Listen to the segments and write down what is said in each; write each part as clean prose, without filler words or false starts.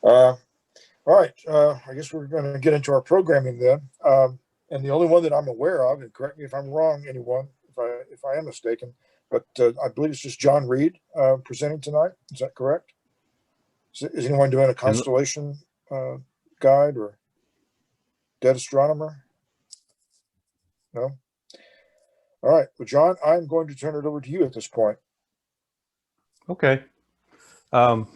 All right. I guess we're going to get into our programming then. And the only one that I'm aware of, and correct me if I'm wrong, anyone, if I am mistaken, but I believe it's just John Reed presenting tonight. Is that correct? Is anyone doing a constellation guide or dead astronomer? No? All right. Well, John, I'm going to turn it over to you at this point. Okay. Can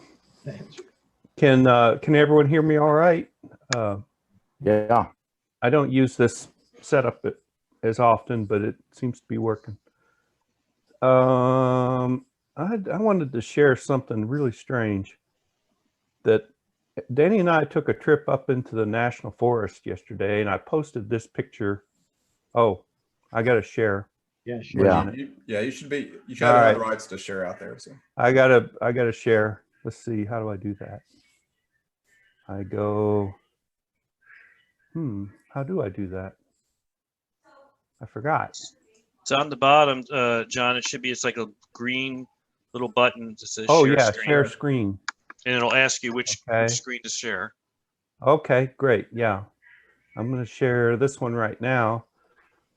everyone hear me all right? Yeah. I don't use this setup as often, but it seems to be working. I wanted to share something really strange. That Danny and I took a trip up into the national forest yesterday, and I posted this picture. Oh, I got to share. Yeah, sure. Yeah. You should have the rights to share out there. So I gotta share. Let's see. How do I do that? I go. How do I do that? I forgot. It's on the bottom, John. It should be. It's like a green little button that says Oh share yeah, screen. share screen. And it'll ask you which screen to share. Okay, great. Yeah, I'm going to share this one right now.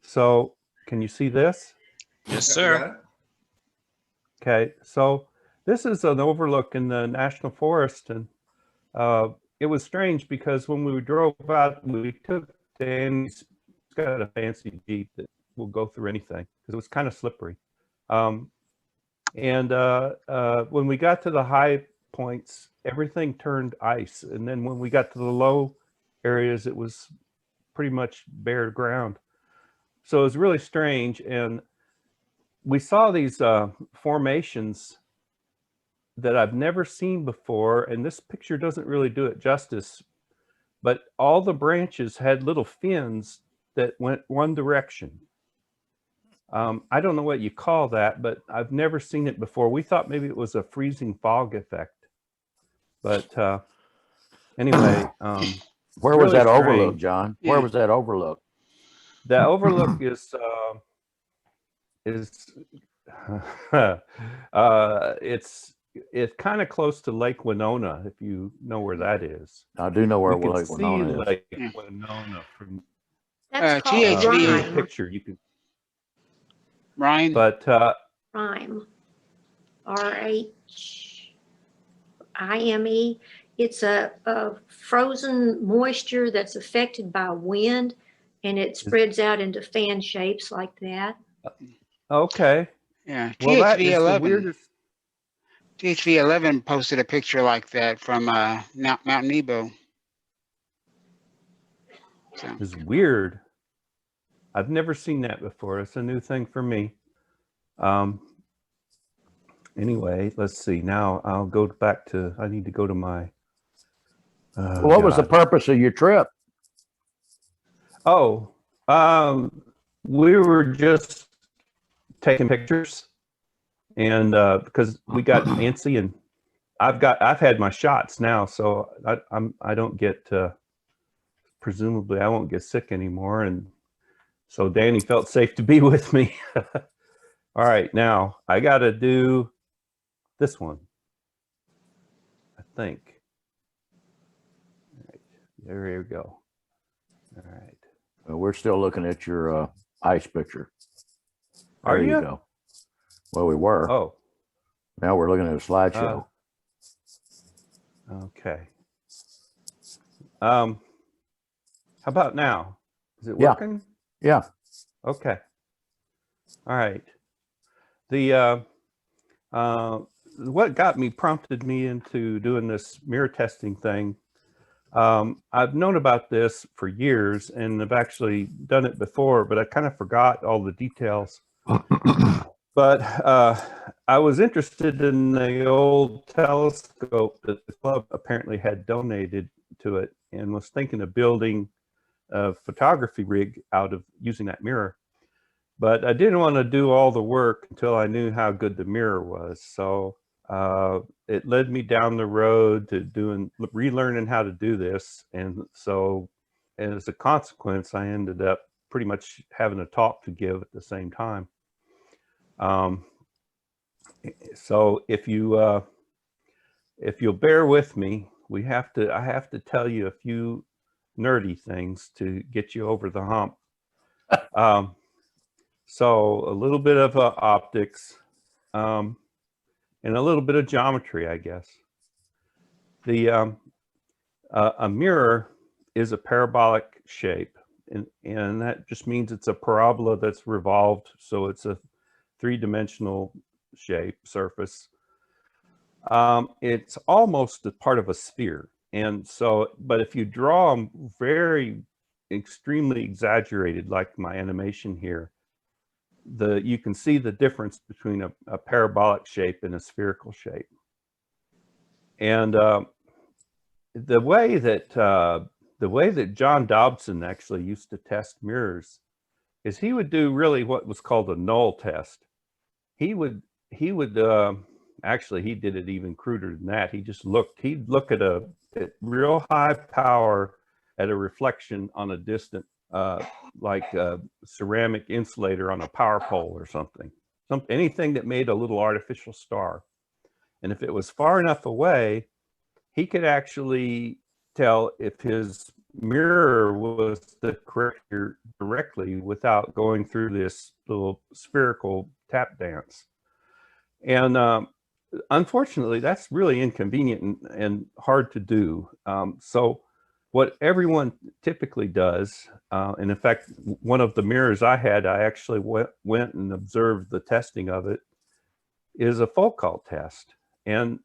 So, can you see this? Yes, sir. Okay, so this is an overlook in the national forest, and it was strange because when we drove out, we took Danny's. He's got a fancy Jeep that will go through anything because it was kind of slippery. And when we got to the high points, everything turned ice, and then when we got to the low areas, it was pretty much bare ground. So it was really strange, and we saw these formations that I've never seen before, and this picture doesn't really do it justice, but all the branches had little fins that went one direction. I don't know what you call that, but I've never seen it before. We thought maybe it was a freezing fog effect. But anyway, where was that overlook, John? Where was that overlook? The overlook is it's kind of close to Lake Winona, if you know where that is. I do know where Lake see Winona is. Lake Winona from That's called the picture. You can Rhyme. But Rhyme. R-H-I-M-E. It's a frozen moisture that's affected by wind, and it spreads out into fan shapes like that. Okay. Yeah. Well, that is the weirdest. THV11 posted a picture like that from Mount Nebo. So. It's weird. I've never seen that before. It's a new thing for me. Anyway, let's see. Now I'll go back to, I need to go to my. What was the purpose of your trip? Oh, we were just taking pictures, and because we got antsy, and I've had my shots now, so I don't get presumably I won't get sick anymore, and so Danny felt safe to be with me. All right, now I got to do this one, I think. All right, there we go. All right. Well, we're still looking at your ice picture. Are there you? You go. Well, we were. Oh. Now we're looking at a slideshow. Okay. How about now? Is it working? Yeah. Okay. All right. The what prompted me into doing this mirror testing thing. I've known about this for years, and I've actually done it before, but I kind of forgot all the details. But I was interested in the old telescope that the club apparently had donated to it, and was thinking of building a photography rig out of using that mirror. But I didn't want to do all the work until I knew how good the mirror was. So it led me down the road to relearning how to do this. And so as a consequence, I ended up pretty much having a talk to give at the same time. So if you'll bear with me, I have to tell you a few nerdy things to get you over the hump. So a little bit of optics, and a little bit of geometry, I guess. A mirror is a parabolic shape, and that just means it's a parabola that's revolved, so it's a three-dimensional shape surface. It's almost a part of a sphere, and so, but if you draw them very extremely exaggerated, like my animation here, you can see the difference between a parabolic shape and a spherical shape. And the way that John Dobson actually used to test mirrors is he would do really what was called a null test. He would actually, he did it even cruder than that. He'd look at real high power at a reflection on a distant, like a ceramic insulator on a power pole or something, anything that made a little artificial star. And if it was far enough away, he could actually tell if his mirror was the correct directly without going through this little spherical tap dance. And unfortunately, that's really inconvenient and hard to do. So what everyone typically does, and in fact, one of the mirrors I had, I actually went and observed the testing of it, is a Foucault test. And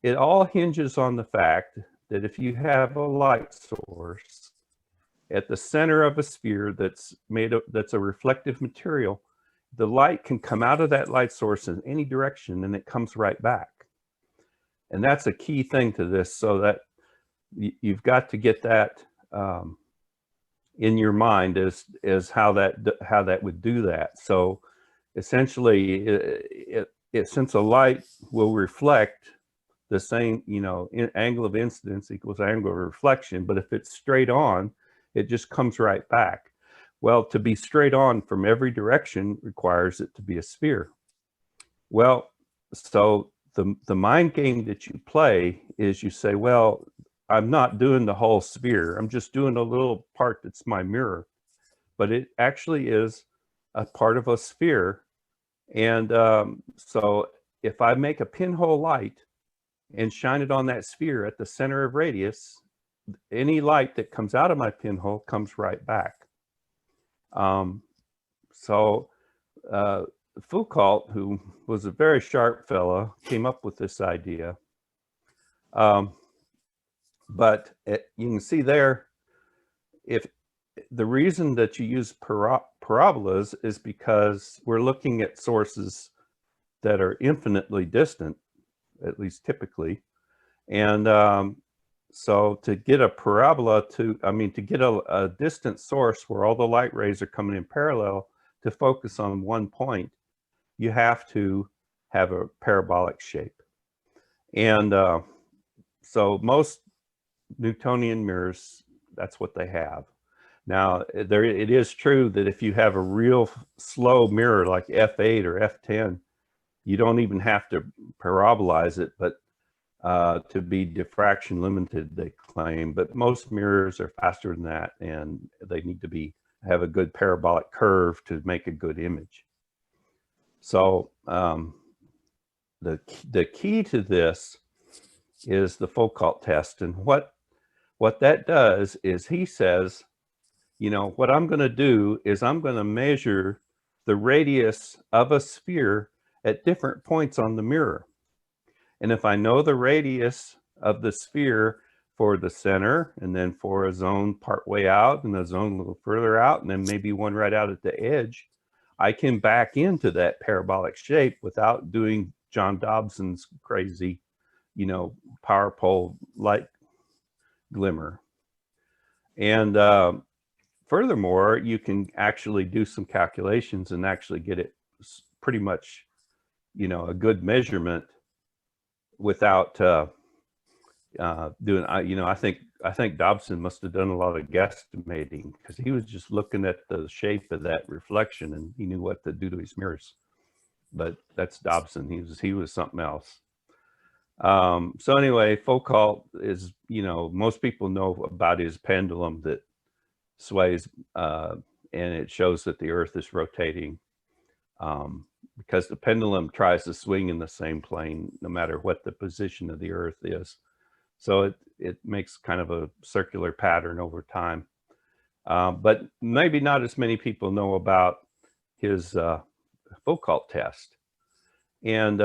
it all hinges on the fact that if you have a light source at the center of a sphere that's a reflective material, the light can come out of that light source in any direction and it comes right back. And that's a key thing to this, so that you've got to get that in your mind as how that would do that. So essentially, since a light will reflect the same, angle of incidence equals angle of reflection, but if it's straight on, it just comes right back. Well, to be straight on from every direction requires it to be a sphere. Well, so the mind game that you play is you say, well, I'm not doing the whole sphere. I'm just doing a little part that's my mirror, but it actually is a part of a sphere. And so if I make a pinhole light and shine it on that sphere at the center of radius, any light that comes out of my pinhole comes right back. Foucault, who was a very sharp fellow, came up with this idea. But you can see there, if the reason that you use parabolas is because we're looking at sources that are infinitely distant, at least typically. And so to get a parabola to get a distant source where all the light rays are coming in parallel to focus on one point, you have to have a parabolic shape. And so most Newtonian mirrors, that's what they have. Now, it is true that if you have a real slow mirror like F8 or F10, you don't even have to parabolize it, but to be diffraction limited, they claim. But most mirrors are faster than that, and they need to have a good parabolic curve to make a good image. So the key to this is the Foucault test. And what that does is he says, what I'm going to do is I'm going to measure the radius of a sphere at different points on the mirror. And if I know the radius of the sphere for the center, and then for a zone part way out, and a zone a little further out, and then maybe one right out at the edge, I can back into that parabolic shape without doing John Dobson's crazy, power pole light glimmer. And furthermore, you can actually do some calculations and actually get it pretty much, a good measurement without doing. I think Dobson must have done a lot of guesstimating, because he was just looking at the shape of that reflection and he knew what to do to his mirrors. But that's Dobson. He was something else. So anyway, Foucault is, most people know about his pendulum that sways, and it shows that the Earth is rotating, because the pendulum tries to swing in the same plane no matter what the position of the Earth is. So it makes kind of a circular pattern over time. But maybe not as many people know about his Foucault test. And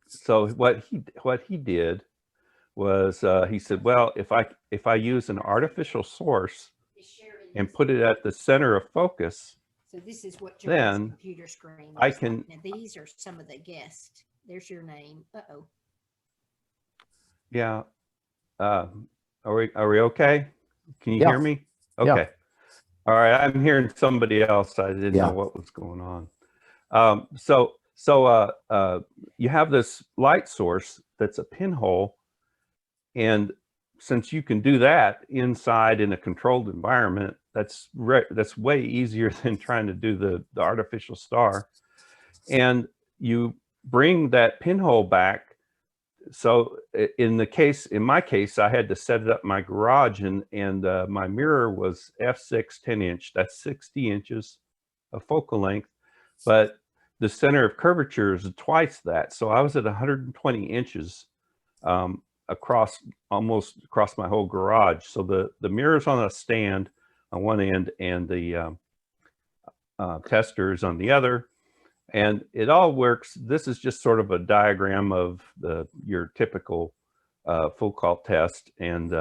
so what he did was he said, well, if I use an artificial source and put it at the center of focus, so this is what then John's computer screen I looks can. like. Now, these are some of the guests. There's your name. Uh-oh. Yeah. Are we okay? Can you Yeah. hear me? Okay. Yeah. All right. I'm hearing somebody else. I didn't Yeah. know what was going on. So you have this light source that's a pinhole, and since you can do that inside in a controlled environment, that's way easier than trying to do the artificial star. And you bring that pinhole back. So in my case, I had to set it up in my garage, and my mirror was f6 10-inch. That's 60 inches of focal length, but the center of curvature is twice that. So I was at 120 inches almost across my whole garage. So the mirror's on a stand on one end, and the testers on the other. And it all works. This is just sort of a diagram of your typical Foucault test. And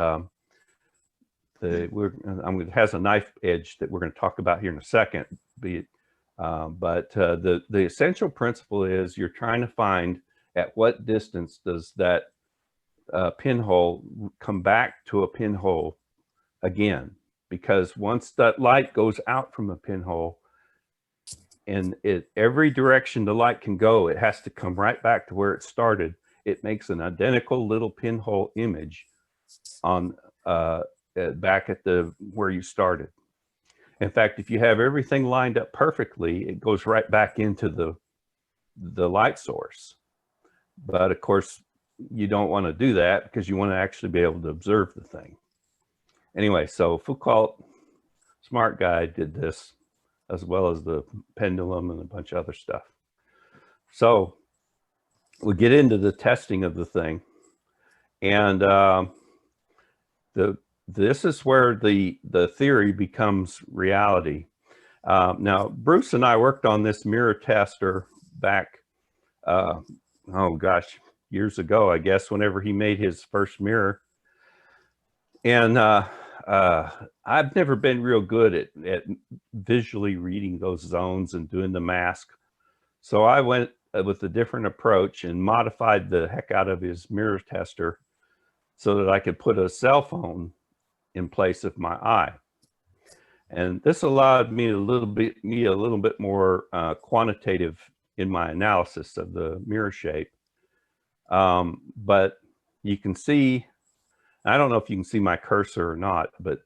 it has a knife edge that we're going to talk about here in a second. But the essential principle is you're trying to find at what distance does that pinhole come back to a pinhole again. Because once that light goes out from a pinhole, and every direction the light can go, it has to come right back to where it started. It makes an identical little pinhole image on back at where you started. In fact, if you have everything lined up perfectly, it goes right back into the light source. But of course, you don't want to do that because you want to actually be able to observe the thing. Anyway, so Foucault, smart guy, did this, as well as the pendulum and a bunch of other stuff. So we get into the testing of the thing, and this is where the theory becomes reality. Now, Bruce and I worked on this mirror tester back, oh gosh, years ago, I guess, whenever he made his first mirror. And I've never been real good at visually reading those zones and doing the mask. So I went with a different approach and modified the heck out of his mirror tester so that I could put a cell phone in place of my eye. And this allowed me a little bit more quantitative in my analysis of the mirror shape. But you can see, I don't know if you can see my cursor or not, but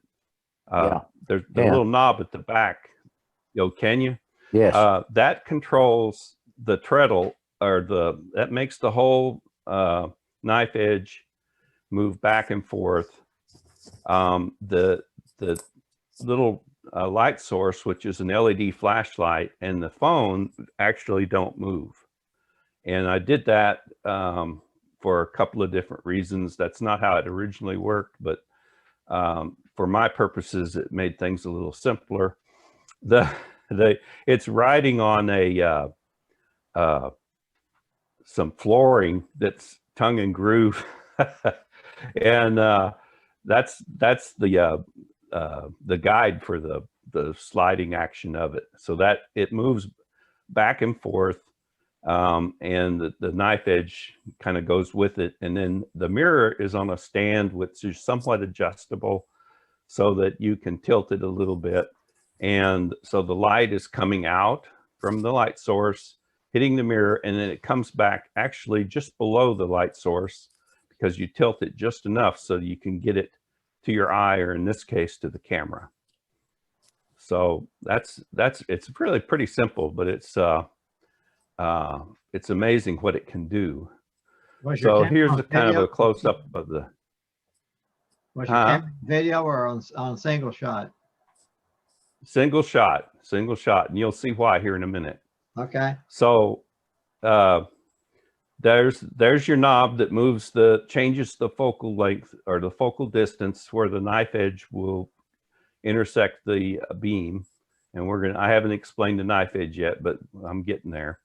there's the little knob at the back. Can you? Yes. That controls the treadle, or that makes the whole knife edge move back and forth. The little light source, which is an LED flashlight, and the phone actually don't move. And I did that for a couple of different reasons. That's not how it originally worked, but for my purposes, it made things a little simpler. It's riding on some flooring that's tongue and groove, and that's the guide for the sliding action of it, so that it moves back and forth. And the knife edge kind of goes with it. And then the mirror is on a stand, which is somewhat adjustable so that you can tilt it a little bit. And so the light is coming out from the light source, hitting the mirror, and then it comes back actually just below the light source because you tilt it just enough so you can get it to your eye, or in this case, to the camera. So it's really pretty simple, but it's amazing what it can do. Was your So camera here's on a kind of video? a close up of the. Was your camera on video or on single shot? Single shot, and you'll see why here in a minute. Okay. So there's your knob that moves changes the focal length or the focal distance where the knife edge will intersect the beam. And I haven't explained the knife edge yet, but I'm getting there.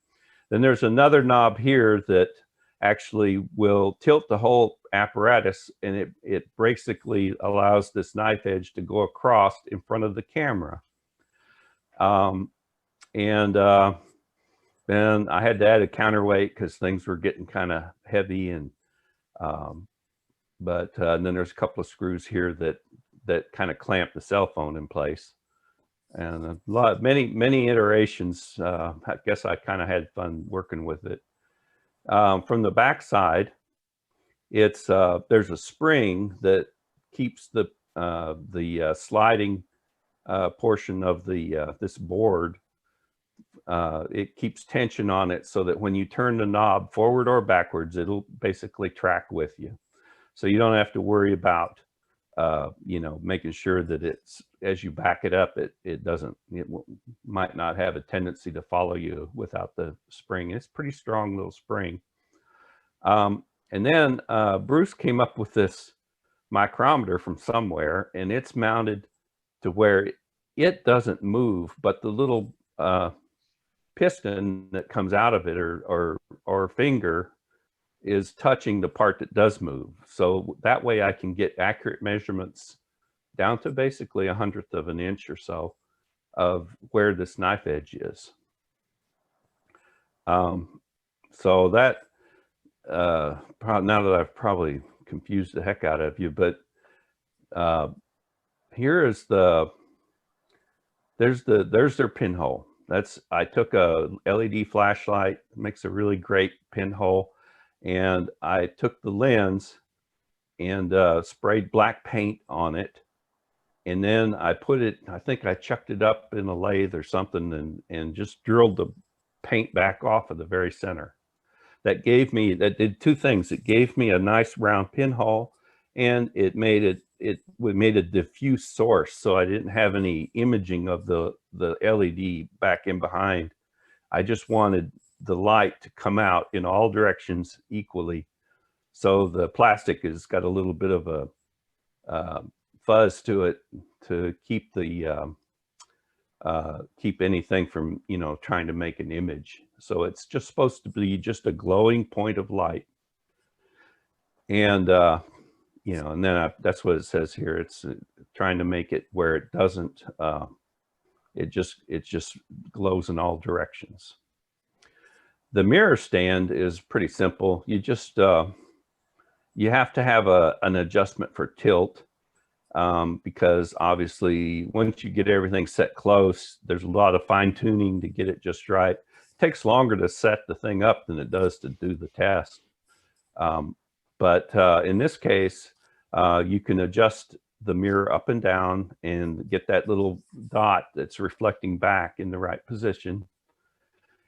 Then there's another knob here that actually will tilt the whole apparatus, and it basically allows this knife edge to go across in front of the camera. Then I had to add a counterweight because things were getting kind of heavy, and then there's a couple of screws here that kind of clamp the cell phone in place, and many iterations. I guess I kind of had fun working with it. From the back side, there's a spring that keeps the sliding portion of this board. It keeps tension on it so that when you turn the knob forward or backwards, it'll basically track with you. So you don't have to worry about, making sure that it's, as you back it up, it might not have a tendency to follow you without the spring. It's a pretty strong little spring. And then Bruce came up with this micrometer from somewhere, and it's mounted to where it doesn't move, but the little piston that comes out of it or finger is touching the part that does move. So that way I can get accurate measurements down to basically 1/100th of an inch or so of where this knife edge is. So that now that I've probably confused the heck out of you, but here is there's their pinhole. I took a LED flashlight, makes a really great pinhole, and I took the lens and sprayed black paint on it, and then I think I chucked it up in a lathe or something and just drilled the paint back off of the very center. That did two things. It gave me a nice round pinhole, and it made a diffuse source, so I didn't have any imaging of the LED back in behind. I just wanted the light to come out in all directions equally. So the plastic has got a little bit of a fuzz to it to keep keep anything from trying to make an image. So it's just supposed to be just a glowing point of light, and and then that's what it says here. It's trying to make it where it doesn't. It just glows in all directions. The mirror stand is pretty simple. You just you have to have an adjustment for tilt, because obviously once you get everything set close, there's a lot of fine tuning to get it just right. It takes longer to set the thing up than it does to do the test. But in this case, you can adjust the mirror up and down and get that little dot that's reflecting back in the right position.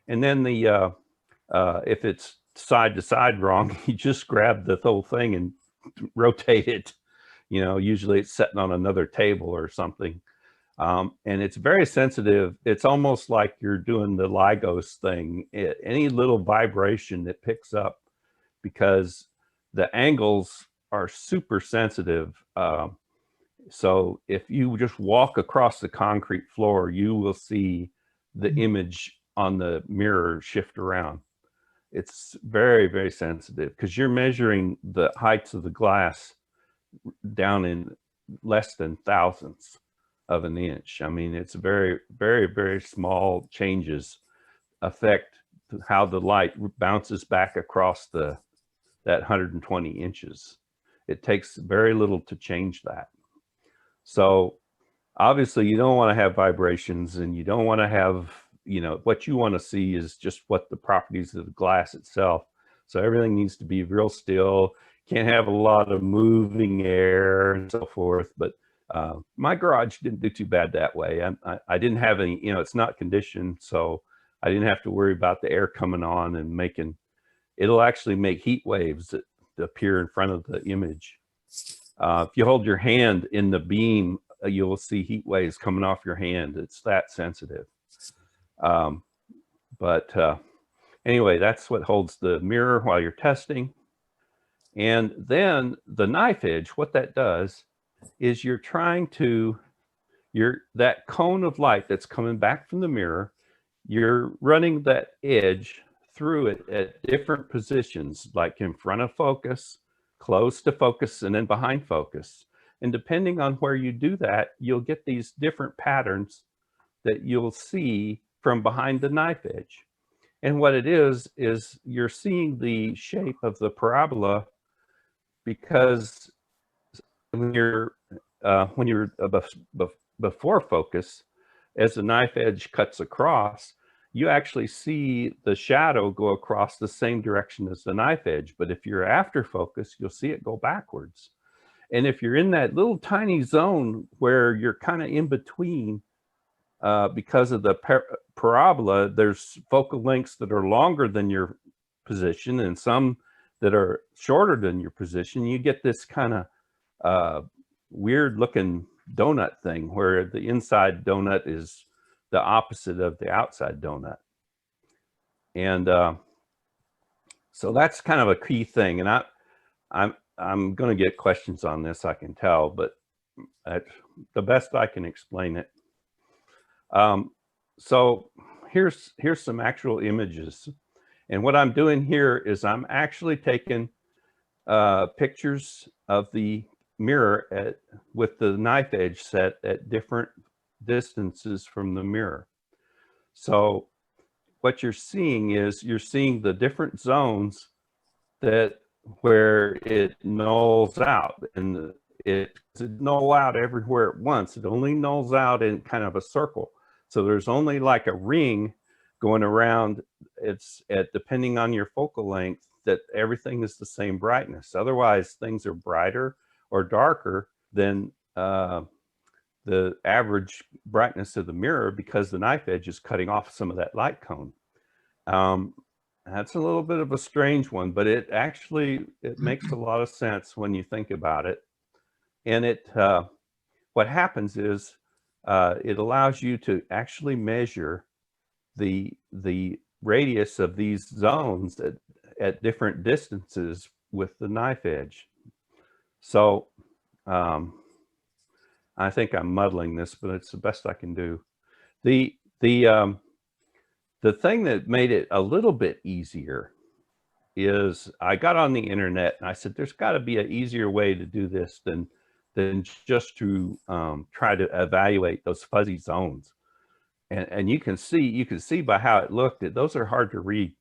And then if it's side to side wrong, you just grab the whole thing and rotate it. Usually it's sitting on another table or something. And it's very sensitive. It's almost like you're doing the Ligos thing. Any little vibration that picks up, because the angles are super sensitive. So if you just walk across the concrete floor, you will see the image on the mirror shift around. It's very, very sensitive because you're measuring the heights of the glass down in less than thousandths of an inch. I mean, it's very, very, very small changes affect how the light bounces back across that 120 inches. It takes very little to change that. So obviously you don't want to have vibrations, and you don't want to have, what you want to see is just what the properties of the glass itself. So everything needs to be real still. Can't have a lot of moving air and so forth. But my garage didn't do too bad that way. I didn't have any, it's not conditioned. So I didn't have to worry about the air coming on and it'll actually make heat waves that appear in front of the image. If you hold your hand in the beam, you'll see heat waves coming off your hand. It's that sensitive. Anyway, that's what holds the mirror while you're testing. And then the knife edge, what that does is you're trying to, that cone of light that's coming back from the mirror, you're running that edge through it at different positions, like in front of focus, close to focus, and then behind focus. And depending on where you do that, you'll get these different patterns that you'll see from behind the knife edge. And what it is you're seeing the shape of the parabola, because when you're before focus, as the knife edge cuts across, you actually see the shadow go across the same direction as the knife edge. But if you're after focus, you'll see it go backwards. And if you're in that little tiny zone where you're kind of in between, because of the parabola, there's focal lengths that are longer than your position and some that are shorter than your position. You get this kind of weird looking donut thing where the inside donut is the opposite of the outside donut. And so that's kind of a key thing. And I'm going to get questions on this, I can tell, but that's the best I can explain it. So here's some actual images. And what I'm doing here is I'm actually taking pictures of the mirror with the knife edge set at different distances from the mirror. So what you're seeing is you're seeing the different zones where it nulls out, and it null out everywhere at once. It only nulls out in kind of a circle. So there's only like a ring going around. It's depending on your focal length that everything is the same brightness. Otherwise, things are brighter or darker than the average brightness of the mirror, because the knife edge is cutting off some of that light cone. That's a little bit of a strange one, but it makes a lot of sense when you think about it. And what happens is it allows you to actually measure the radius of these zones at different distances with the knife edge. So I think I'm muddling this, but it's the best I can do. The thing that made it a little bit easier is I got on the internet and I said, there's got to be an easier way to do this than just to try to evaluate those fuzzy zones. And you can see by how it looked that those are hard to read.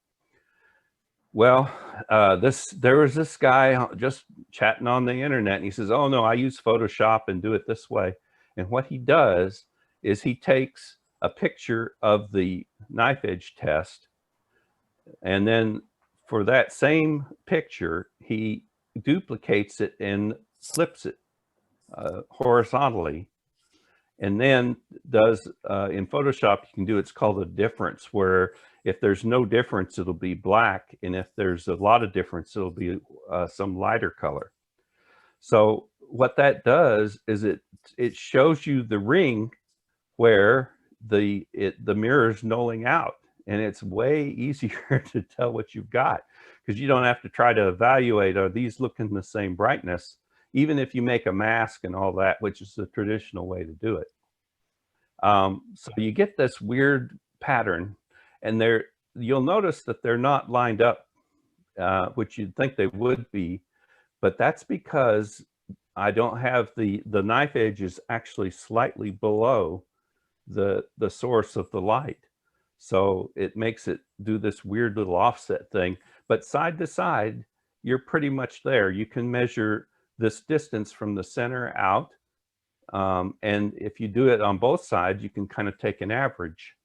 Well, there was this guy just chatting on the internet, and he says, oh no, I use Photoshop and do it this way. And what he does is he takes a picture of the knife edge test, and then for that same picture, he duplicates it and flips it horizontally, and then does in Photoshop, you can do, it's called a difference, where if there's no difference, it'll be black. And if there's a lot of difference, it'll be some lighter color. So what that does is it shows you the ring where the mirror is nulling out. And it's way easier to tell what you've got, because you don't have to try to evaluate, are these looking the same brightness, even if you make a mask and all that, which is the traditional way to do it. So you get this weird pattern, and you'll notice that they're not lined up, which you'd think they would be, but that's because I don't have the knife edge is actually slightly below the source of the light. So it makes it do this weird little offset thing, but side to side, you're pretty much there. You can measure this distance from the center out. And if you do it on both sides, you can kind of take an average,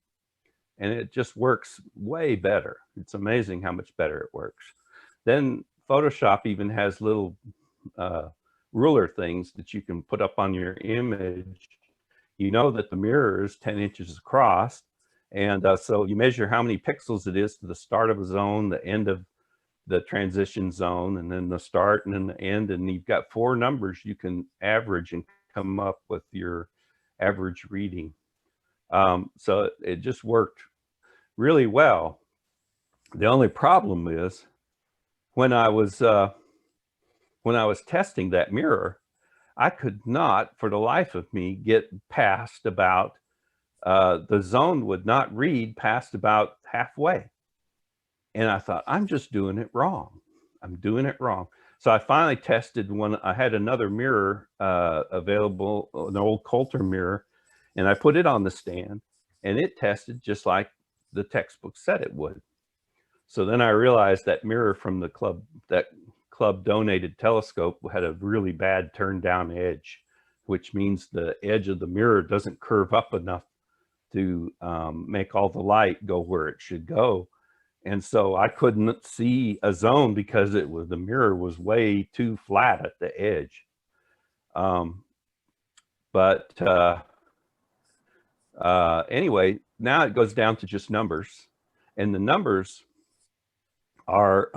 and it just works way better. It's amazing how much better it works. Then Photoshop even has little ruler things that you can put up on your image. You know that the mirror is 10 inches across, And so you measure how many pixels it is to the start of a zone, the end of the transition zone, and then the start and then the end. And you've got 4 numbers you can average and come up with your average reading. So it just worked really well. The only problem is when I was testing that mirror, I could not, for the life of me, get past about, the zone would not read past about halfway. And I thought, I'm just doing it wrong. I'm doing it wrong. So I finally tested one. I had another mirror available, an old Coulter mirror, and I put it on the stand, and it tested just like the textbook said it would. So then I realized that mirror from the club, that club donated telescope, had a really bad turn down edge, which means the edge of the mirror doesn't curve up enough to make all the light go where it should go. And so I couldn't see a zone because the mirror was way too flat at the edge. Anyway, now it goes down to just numbers, and the numbers are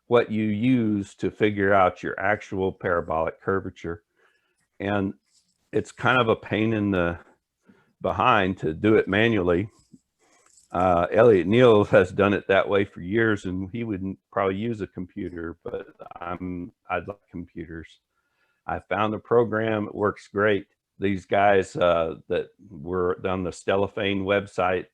what you use to figure out your actual parabolic curvature. And it's kind of a pain in the behind to do it manually. Elliot Neal has done it that way for years, and he wouldn't probably use a computer, but I like computers. I found the program, it works great. These guys that were on the Stellafane website,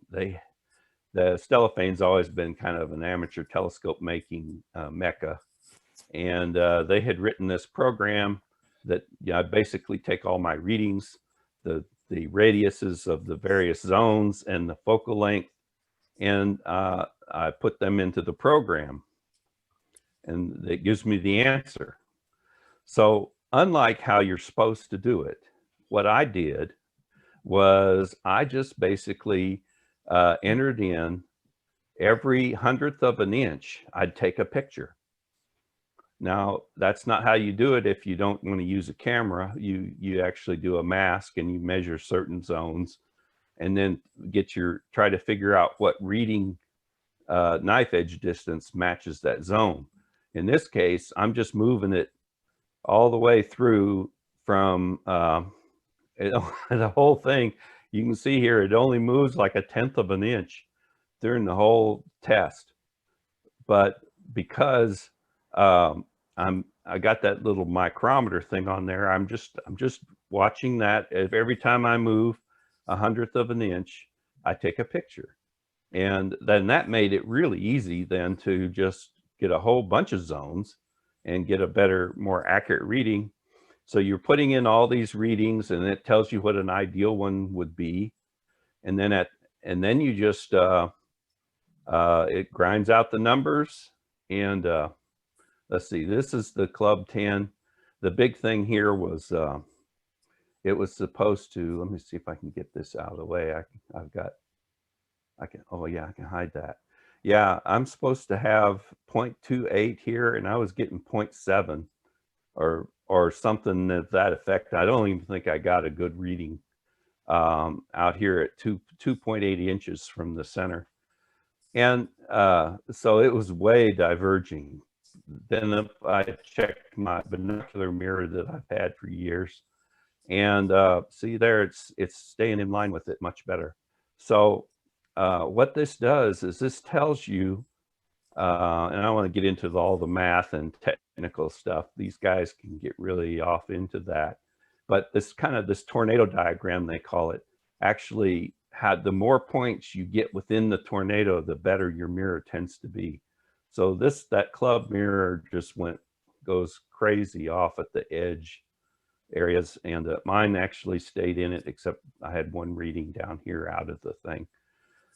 the Stellafane's always been kind of an amateur telescope making mecca. And they had written this program that I basically take all my readings, the radiuses of the various zones and the focal length, and I put them into the program, and it gives me the answer. So unlike how you're supposed to do it, what I did was I just basically entered in every 100th of an inch, I'd take a picture. Now, that's not how you do it if you don't want to use a camera. You actually do a mask and you measure certain zones, and then try to figure out what reading knife edge distance matches that zone. In this case, I'm just moving it all the way through from the whole thing. You can see here, it only moves like 1/10 of an inch during the whole test. But because I got that little micrometer thing on there, I'm just watching that. Every time I move 100th of an inch, I take a picture. And then that made it really easy then to just get a whole bunch of zones and get a better, more accurate reading. So you're putting in all these readings, and it tells you what an ideal one would be. And then you just it grinds out the numbers. And let's see, this is the Club 10. The big thing here was it was supposed to, let me see if I can get this out of the way. Oh yeah, I can hide that. Yeah, I'm supposed to have 0.28 here, and I was getting 0.7 or something to that effect. I don't even think I got a good reading out here at 2.8 inches from the center. And so it was way diverging. Then I checked my binocular mirror that I've had for years, and see there, it's staying in line with it much better. So what this does is this tells you, and I don't want to get into all the math and technical stuff. These guys can get really off into that. But this tornado diagram, they call it, actually had the more points you get within the tornado, the better your mirror tends to be. So that club mirror just goes crazy off at the edge areas, and mine actually stayed in it, except I had one reading down here out of the thing.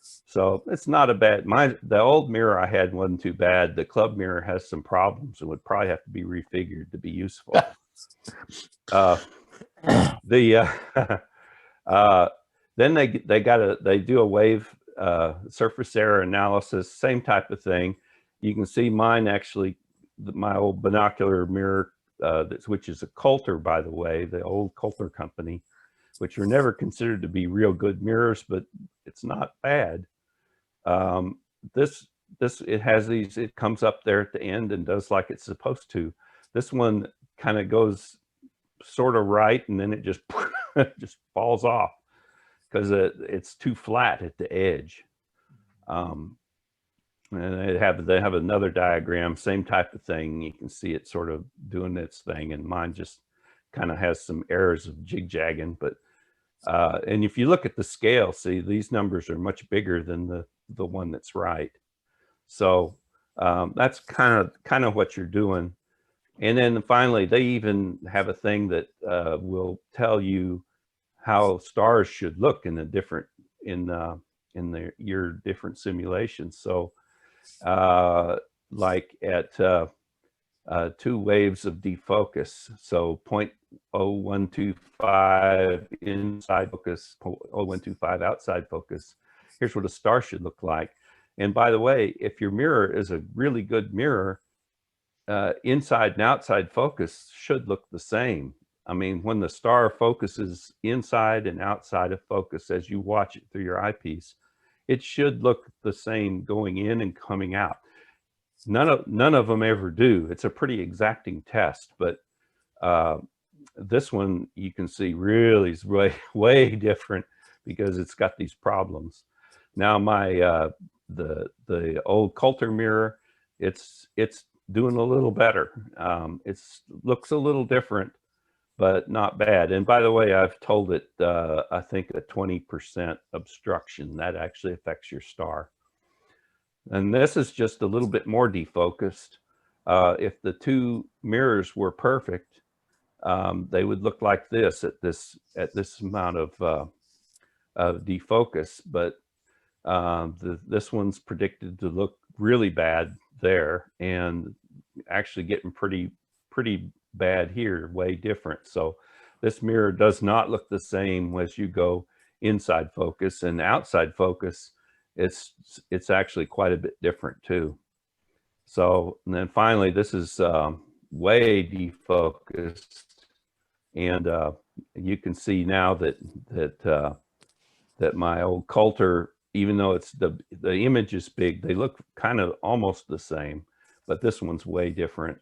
So it's not a bad, the old mirror I had wasn't too bad. The club mirror has some problems and would probably have to be refigured to be useful. Then they do a wave surface area analysis, same type of thing. You can see mine actually, my old binocular mirror, which is a Coulter, by the way, the old Coulter company. which are never considered to be real good mirrors, but it's not bad. It has these, it comes up there at the end and does like it's supposed to. This one kind of goes sort of right, and then it just just falls off because it's too flat at the edge. And they have another diagram, same type of thing. You can see it sort of doing its thing, and mine just kind of has some errors of jig-jagging. But and if you look at the scale, see, these numbers are much bigger than the one that's right. So that's kind of what you're doing. And then finally, they even have a thing that will tell you how stars should look in the different your different simulations. So like at 2 waves of defocus, so 0.0125 inside focus, 0.0125 outside focus. Here's what a star should look like. And by the way, if your mirror is a really good mirror, inside and outside focus should look the same. I mean, when the star focuses inside and outside of focus as you watch it through your eyepiece, it should look the same going in and coming out. None of them ever do. It's a pretty exacting test, but this one you can see really is way different because it's got these problems. Now my the old Coulter mirror, it's doing a little better. It's looks a little different, but not bad. And by the way, I've told it, I think a 20% obstruction that actually affects your star. And this is just a little bit more defocused. If the 2 mirrors were perfect, they would look like this at this amount of defocus. But this one's predicted to look really bad there, and actually getting pretty bad here, way different. So this mirror does not look the same as you go inside focus, and outside focus it's actually quite a bit different too. So, and then finally, this is way defocused, and you can see now that my old Coulter, even though it's the image is big, they look kind of almost the same, but this one's way different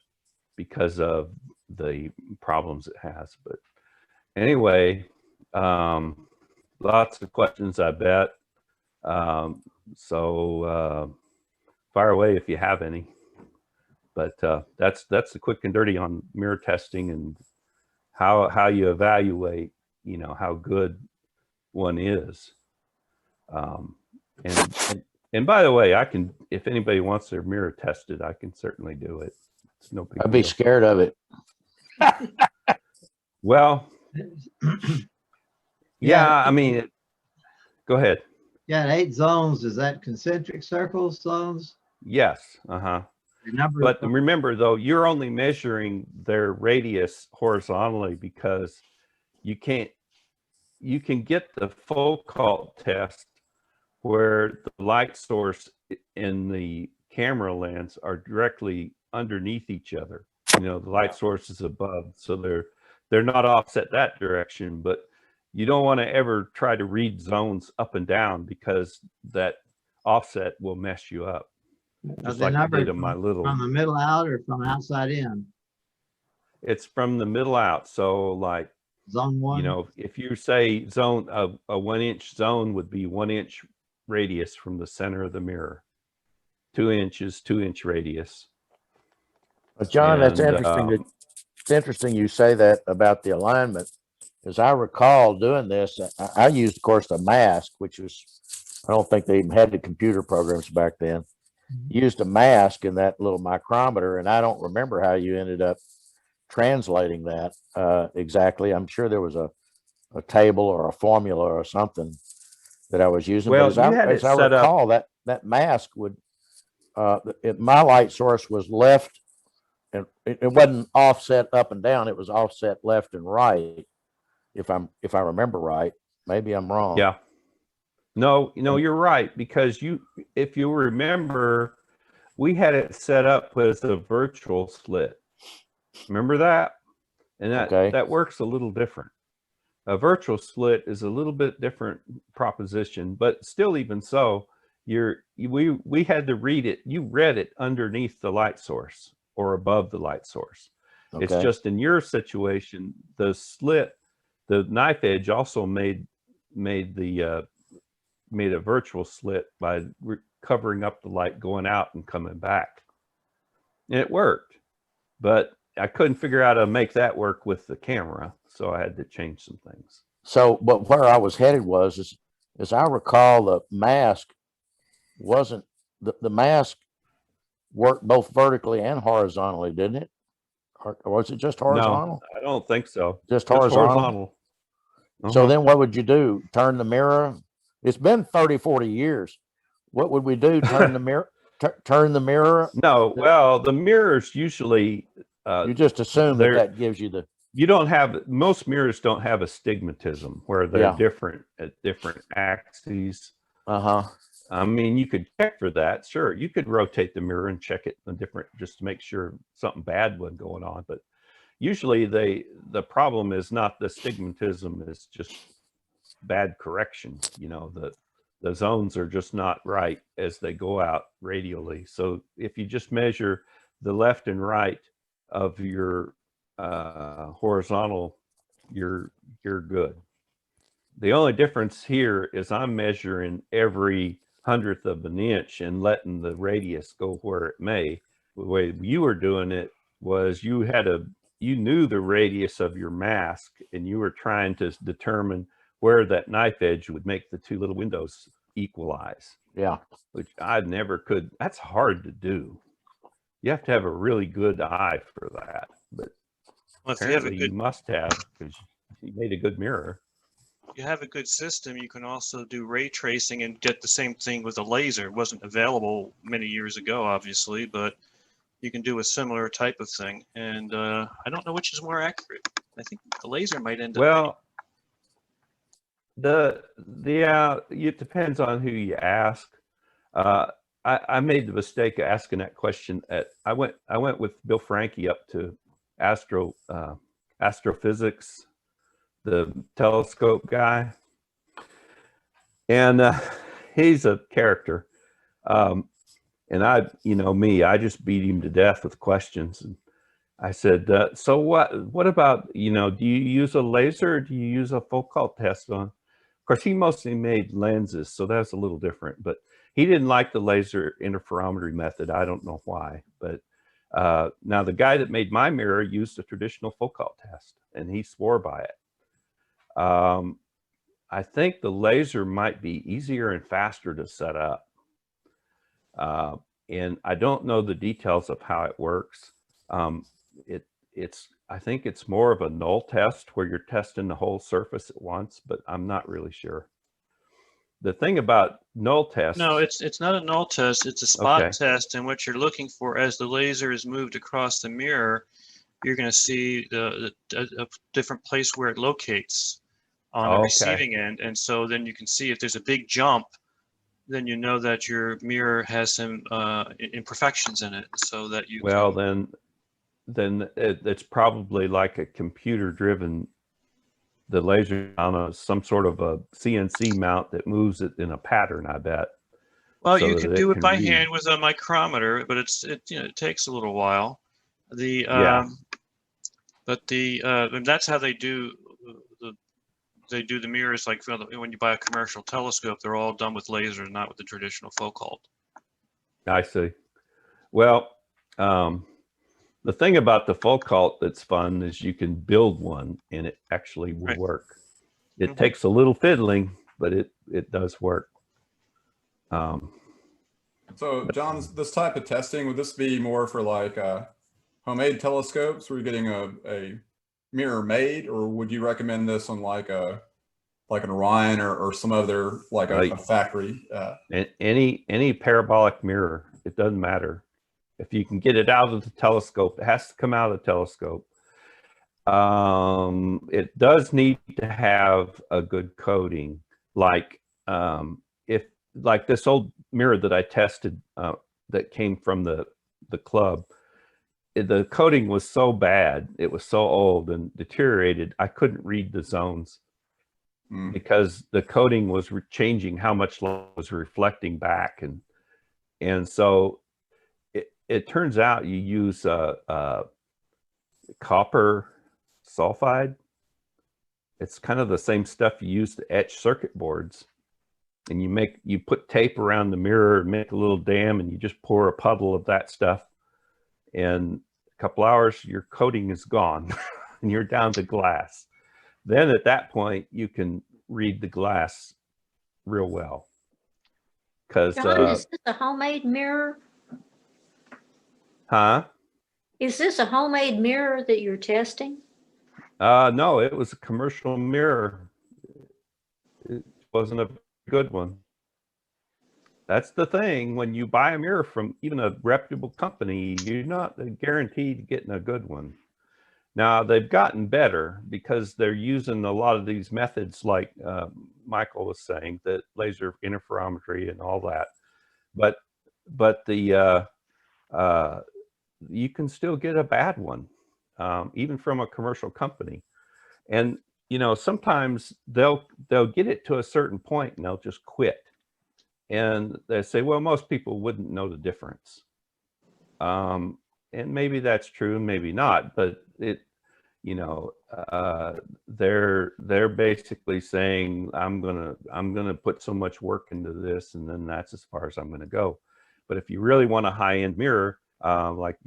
because of the problems it has. But anyway, lots of questions, I bet. So fire away if you have any. But that's the quick and dirty on mirror testing and how you evaluate, you know, how good one is. And by the way, I can, if anybody wants their mirror tested, I can certainly do it. It's no big I'd be deal. scared of it. Well, yeah, I mean, go ahead. Yeah, 8 zones. Is that concentric circles zones? Yes. But Of remember, though, you're only measuring their radius horizontally because you can get the Foucault test where the light source and the camera lens are directly underneath each other. You know, the light source is above, so they're not offset that direction. But you don't want to ever try to read zones up and down because that offset will mess you up. Just like I did in my little. from the middle out or from outside in? It's from the middle out. So like, Zone 1. you know, if you say zone, a 1 inch zone would be 1 inch radius from the center of the mirror. 2 inches, 2 inch radius. But John, that's And, interesting. It's interesting you say that about the alignment. As I recall doing this, I used, of course, the mask, which was, I don't think they even had the computer programs back then. Used a mask in that little micrometer, and I don't remember how you ended up translating that exactly. I'm sure there was a table or a formula or something that I was using. Well, but as I recall, that mask would, my light source was left, and it wasn't offset up and down. It was offset left and right. If I remember right, maybe I'm wrong. Yeah. No, you're right, because if you remember, we had it set up as a virtual slit. Remember that? And that works a little different. A virtual slit is a little bit different proposition, but still, even so, we had to read it. You read it underneath the light source or above the light source. It's Okay. just in your situation, the slit, the knife edge also made a virtual slit by covering up the light going out and coming back. And it worked, but I couldn't figure out how to make that work with the camera, so I had to change some things. So, but where I was headed was, as I recall, the mask wasn't, the mask worked both vertically and horizontally, didn't it? Or was it just horizontal? No, I don't think so. Just horizontal? So then what would you do? Turn the mirror? It's been 30, 40 years. What would we do? Turn the mirror? Turn the mirror? No, well, the mirrors usually you just assume that gives you the. You don't have, most mirrors don't have astigmatism where they're different at different axes. I mean, you could check for that. Sure, you could rotate the mirror and check it in different, just to make sure something bad wasn't going on. But usually the problem is not the astigmatism, it's just bad correction. You know, the zones are just not right as they go out radially. So if you just measure the left and right of your horizontal, you're good. The only difference here is I'm measuring every 100th of an inch and letting the radius go where it may. The way you were doing it was you knew the radius of your mask and you were trying to determine where that knife edge would make the two little windows equalize. Yeah. Which I never could. That's hard to do. You have to have a really good eye for that. But apparently you must have, because you made a good mirror. You have a good system, you can also do ray tracing and get the same thing with a laser. It wasn't available many years ago, obviously, but you can do a similar type of thing. And I don't know which is more accurate. I think the laser might end up. Well, it depends on who you ask. I made the mistake of asking that question I went with Bill Franke up to astrophysics, the telescope guy, and he's a character. And I just beat him to death with questions. And I said, so what about, do you use a laser or do you use a Foucault test on? Of course, he mostly made lenses, so that's a little different, but he didn't like the laser interferometry method. I don't know why, but now the guy that made my mirror used a traditional Foucault test and he swore by it. I think the laser might be easier and faster to set up. And I don't know the details of how it works. I think it's more of a null test where you're testing the whole surface at once, but I'm not really sure. The thing about null tests. No, it's not a null test. It's a spot test. And what you're looking for as the laser is moved across the mirror, you're going to see a different place where it locates on the receiving end. And so then you can see if there's a big jump, then you know that your mirror has some imperfections in it, so that you then it's probably like a computer-driven, the laser on some sort of a CNC mount that moves it in a pattern, I bet. Well, you can do it by hand with a micrometer, but it takes a little while. And that's how they do the mirrors. Like when you buy a commercial telescope, they're all done with lasers, not with the traditional Foucault. I see. Well, the thing about the Foucault that's fun is you can build one and it actually will work. It takes a little fiddling, but it does work. So John, this type of testing, would this be more for like homemade telescopes where you're getting a mirror made, or would you recommend this on like an Orion or some other like a factory? Any parabolic mirror, it doesn't matter. If you can get it out of the telescope, it has to come out of the telescope. It does need to have a good coating. Like like this old mirror that I tested that came from the club, the coating was so bad, it was so old and deteriorated, I couldn't read the zones. because the coating was changing how much light was reflecting back. And so it turns out you use copper sulfide. It's kind of the same stuff you use to etch circuit boards. And you put tape around the mirror and make a little dam, and you just pour a puddle of that stuff. And a couple hours, your coating is gone and you're down to glass. Then at that point, you can read the glass real well. Because John, is this a homemade mirror? huh? Is this a homemade mirror that you're testing? No, it was a commercial mirror. It wasn't a good one. That's the thing. When you buy a mirror from even a reputable company, you're not guaranteed getting a good one. Now, they've gotten better because they're using a lot of these methods like Michael was saying, that laser interferometry and all that. But the you can still get a bad one, even from a commercial company. And, you know, sometimes they'll get it to a certain point and they'll just quit. And they say, well, most people wouldn't know the difference. And maybe that's true, maybe not, but it, you know, they're basically saying, I'm gonna put so much work into this, and then that's as far as I'm gonna go. But if you really want a high-end mirror, like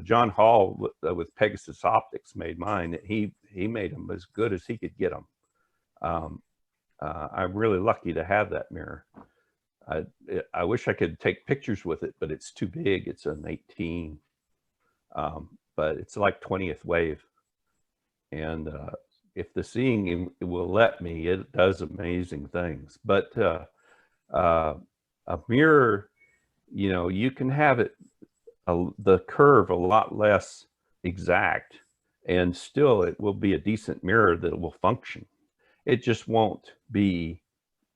John Hall with Pegasus Optics made mine. He made them as good as he could get them. I'm really lucky to have that mirror. I wish I could take pictures with it, but it's too big. It's an 18, but it's like 20th wave. And if the seeing will let me, it does amazing things. But a mirror, you know, you can have it, the curve a lot less exact, and still it will be a decent mirror that will function. It just won't be,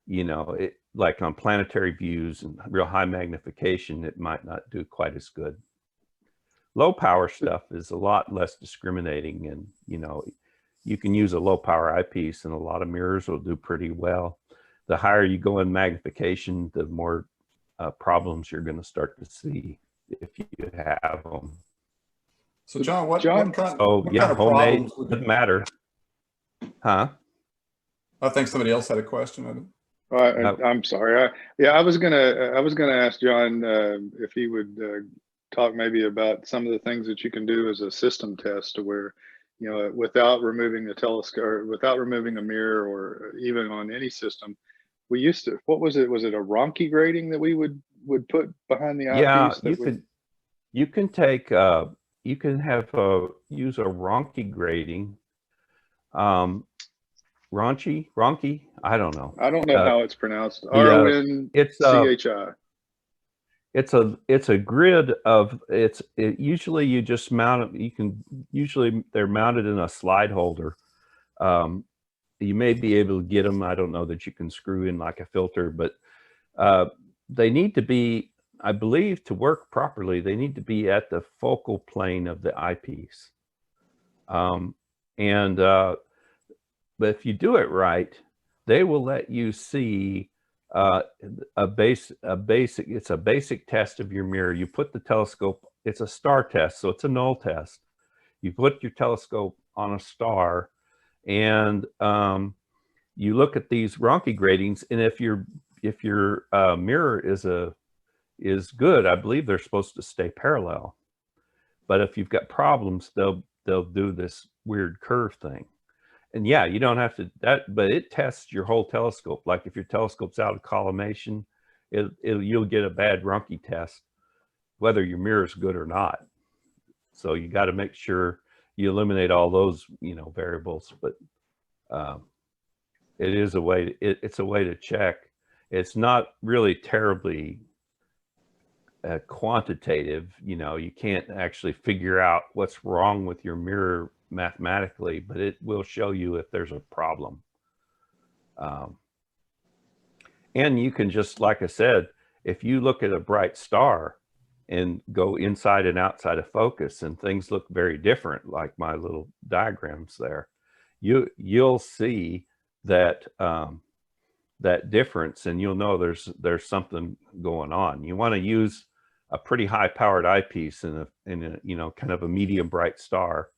you know, like on planetary views and real high magnification, it might not do quite as good. Low power stuff is a lot less discriminating, and, you know, you can use a low power eyepiece and a lot of mirrors will do pretty well. The higher you go in magnification, the more problems you're going to start to see if you have them. So John, what yeah, kind of homemade problems doesn't matter. Huh? I think somebody else had a question. I'm sorry. I was gonna ask John if he would talk maybe about some of the things that you can do as a system test, to where, you know, without removing the telescope, or without removing a mirror, or even on any system, we used to, what was it? Was it a Ronchi grating that we would put behind the eyepiece? Yeah, you can take you can have use a Ronchi grating. Ronchi, I don't know. I don't know how it's pronounced. RONCHI. It's a grid of usually you just mount it. Usually they're mounted in a slide holder. You may be able to get them. I don't know that you can screw in like a filter, but they need to be, I believe, to work properly, they need to be at the focal plane of the eyepiece. But if you do it right, they will let you see a basic test of your mirror. You put the telescope, it's a star test, so it's a null test. You put your telescope on a star, and you look at these Ronchi gratings, and if your mirror is good, I believe they're supposed to stay parallel. But if you've got problems, they'll do this weird curve thing. And yeah, you don't have to but it tests your whole telescope. Like if your telescope's out of collimation, you'll get a bad Ronchi test, whether your mirror's good or not. So you got to make sure you eliminate all those, you know, variables. But it is a way. It's a way to check. It's not really terribly quantitative. You know, you can't actually figure out what's wrong with your mirror mathematically, but it will show you if there's a problem. And you can just, like I said, if you look at a bright star and go inside and outside of focus and things look very different, like my little diagrams there, you'll see that that difference, and you'll know there's something going on. You want to use a pretty high powered eyepiece in a you know, kind of a medium bright star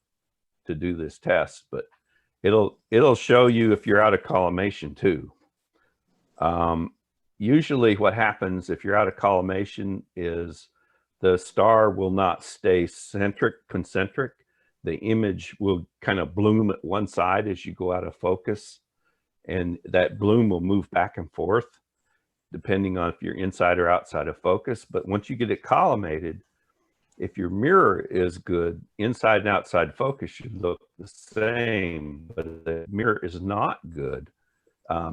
to do this test, but it'll show you if you're out of collimation too. Usually what happens if you're out of collimation is the star will not stay concentric. The image will kind of bloom at one side as you go out of focus, and that bloom will move back and forth depending on if you're inside or outside of focus. But once you get it collimated, if your mirror is good, inside and outside focus should look the same. But if the mirror is not good,